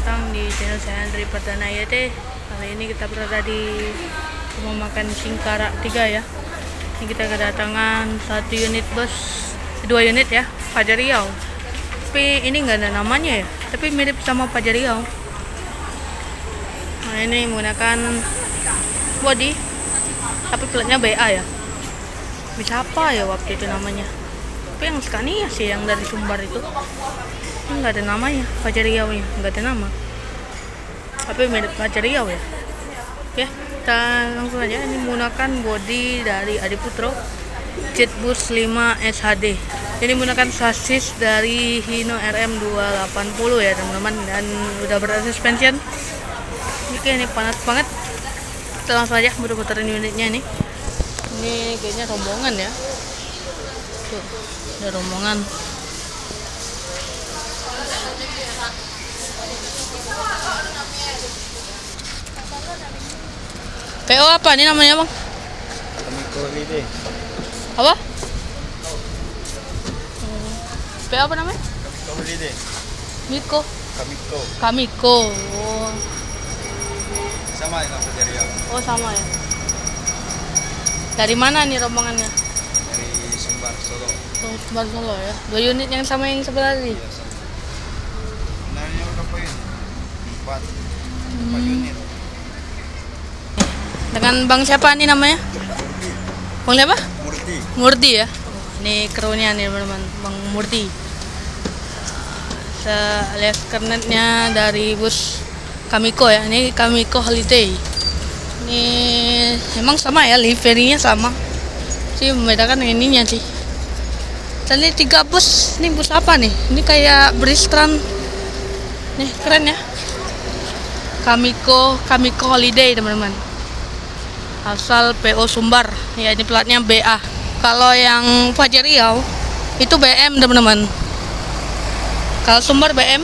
datang di channel saya Andri Perdana YT. Kali ini kita berada di rumah makan Singkara 3 ya. Ini kita kedatangan 2 unit ya, Fajar Riau. Tapi ini nggak ada namanya ya, tapi mirip sama Fajar Riau. Nah, ini menggunakan body, tapi platnya BA ya. Bisa apa ya waktu itu namanya? Tapi yang Scania sih, yang dari Sumbar itu. Ini nggak ada namanya, Fajar Riau ya, nggak ada nama. Tapi mirip Fajar Riau ya. Oke, kita langsung aja. Ini menggunakan body dari Adiputro Jetbus 5 SHD. Ini menggunakan sasis dari Hino RM280 ya teman-teman, dan udah bersuspension. Oke, ini panas banget. Kita langsung aja muter-muterin unitnya nih. Ini kayaknya rombongan ya. Tuh, ada rombongan. PO apa ini namanya bang? Kamiko Holiday. Apa? PO apa namanya? Kamiko Holiday. Miko. Kamiko. Kamiko. Oh. Sama dengan Fajar Riau. Oh sama ya. Dari mana nih rombongannya? Dari Sumbar Solo. Oh, Sumbar Solo ya. 2 unit yang sama yang sebelah tadi. Iya, sama. Sebenarnya udah poin 4 unit. Dengan bang siapa nih namanya? Murti. Bang siapa? Murti. Murti ya. Ini krunya nih teman-teman, Bang Murti. Saya lihat kernetnya dari bus Kamiko ya. Ini Kamiko Holiday. Ini emang sama ya, liverinya sama. Sih membedakan ininya sih. Tadi 3 bus. Ini bus apa nih? Ini kayak Bristran. Nih keren ya. Kamiko Holiday teman-teman. Asal PO Sumbar ya, ini platnya BA. Kalau yang Fajar Riau itu BM teman-teman. Kalau Sumbar BM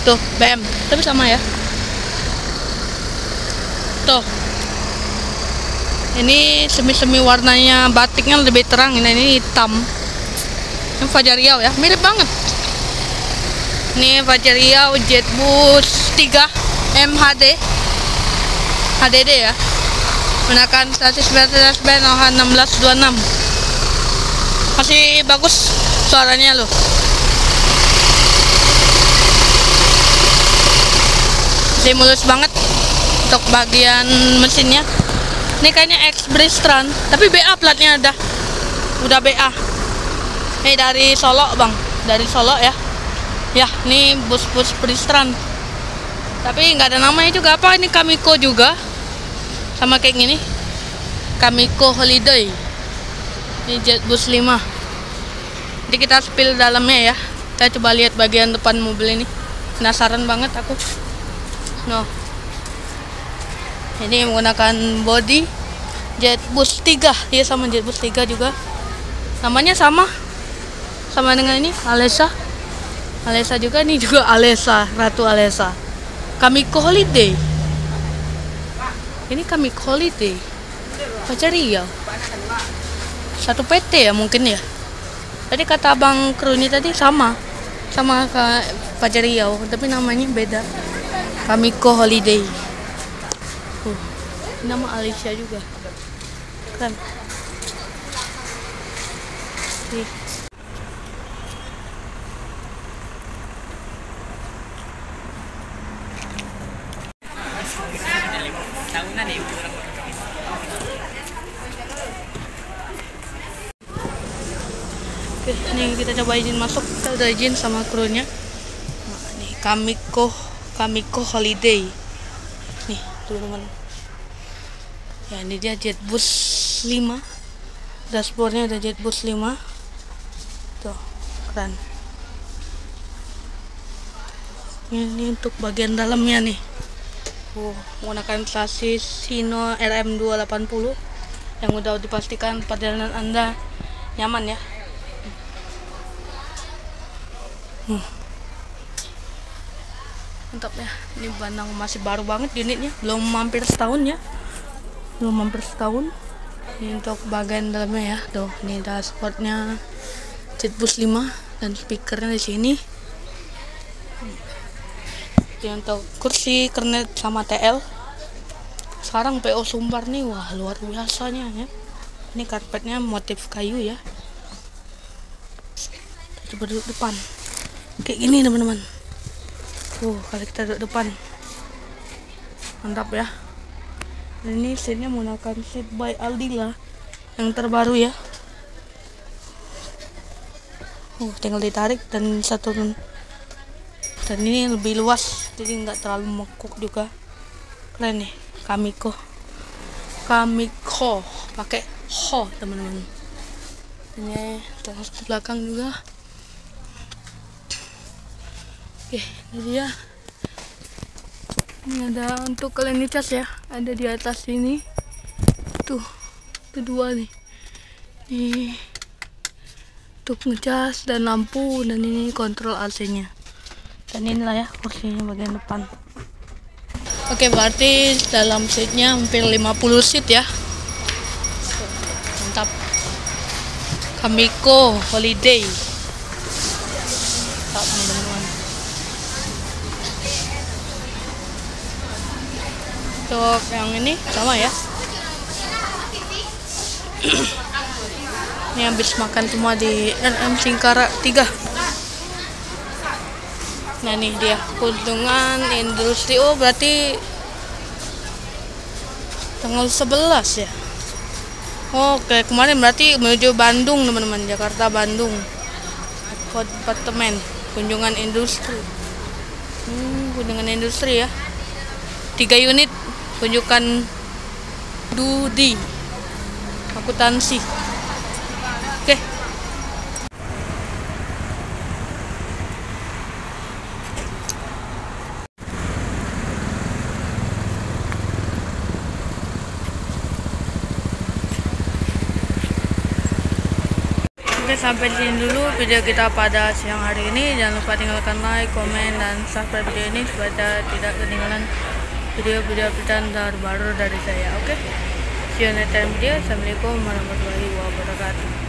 tuh BM, tapi sama ya. Tuh ini semi warnanya batiknya lebih terang, ini hitam. Ini Fajar Riau ya, mirip banget. Ini Fajar Riau Jetbus 3 MHD HDD ya, menggunakan sasis Mercedes-Benz OH 1626. Masih bagus suaranya loh. Masih mulus banget untuk bagian mesinnya. Ini kayaknya X Bristran, tapi BA platnya udah BA. Ini dari Solo bang, dari Solo ya. Ya, ini bus-bus Bristran. Tapi nggak ada namanya juga, apa ini Kamiko juga. Sama kayak gini, Kamiko Holiday. Ini Jetbus 5. Jadi kita spill dalamnya ya. Kita coba lihat bagian depan mobil ini. Penasaran banget aku. No. Ini menggunakan body Jetbus 3. Dia sama Jetbus 3 juga. Namanya sama dengan ini Alesa. Alesa juga, ini juga Alesa, Ratu Alesa. Kamiko Holiday. Ini Kamiko Holiday Fajar Riau. Satu PT ya mungkin ya. Tadi kata abang kru ini tadi sama ke Fajar Riau, tapi namanya beda. Kamiko Holiday. Nama Alicia juga. Keren. Nih. Oke, ini kita coba izin masuk. Kita udah izin sama krunya. Nah, ini Kamiko Holiday. Nih, teman-teman. Ya, ini dia Jetbus 5. Dashboardnya ada Jetbus 5. Tuh, keren. Ini untuk bagian dalamnya nih. Menggunakan sasis Hino RM280 yang udah dipastikan perjalanan Anda nyaman ya. Mantap ya. Ini bandang masih baru banget unitnya, belum hampir setahun ya. Ini untuk bagian dalamnya ya. Tuh, ini dashboardnya Jetbus 5 dan speakernya di sini. seperti yang tahu, kursi, kernet sama TL. Sekarang PO Sumbar nih, wah luar biasanya ya. Ini karpetnya motif kayu ya. Coba duduk depan. Kayak gini teman-teman. Kalau kita duduk depan. Mantap ya. Dan ini seatnya menggunakan seat by Aldila yang terbaru ya. Tinggal ditarik dan bisa turun. Dan ini lebih luas, jadi nggak terlalu mekuk juga. Keren nih, Kamiko pakai ho teman-teman. Ini terus ke belakang juga. Oke, ini dia. Ini ada untuk kalian ngecas ya, ada di atas ini. Tuh, kedua nih. Ini untuk ngecas dan lampu, dan ini kontrol AC-nya. Dan inilah ya kursinya bagian depan. Oke, berarti dalam seatnya hampir 50 seat ya. Mantap. Kamiko Holiday. Mantap teman-teman. Untuk yang ini sama ya. Ini habis makan semua di RM Singkara 3. Nah nih dia kunjungan industri. Oh berarti tanggal 11 ya. Oke, kemarin berarti menuju Bandung teman-teman, Jakarta Bandung. Apartemen kunjungan industri. Kunjungan industri ya. 3 unit kunjungan Dudi akuntansi. Oke. Oke, sampai di sini dulu video kita pada siang hari ini. Jangan lupa tinggalkan like, komen, dan subscribe video ini supaya tidak ketinggalan video-video terbaru dari saya. Oke, see you next time video. Assalamualaikum warahmatullahi wabarakatuh.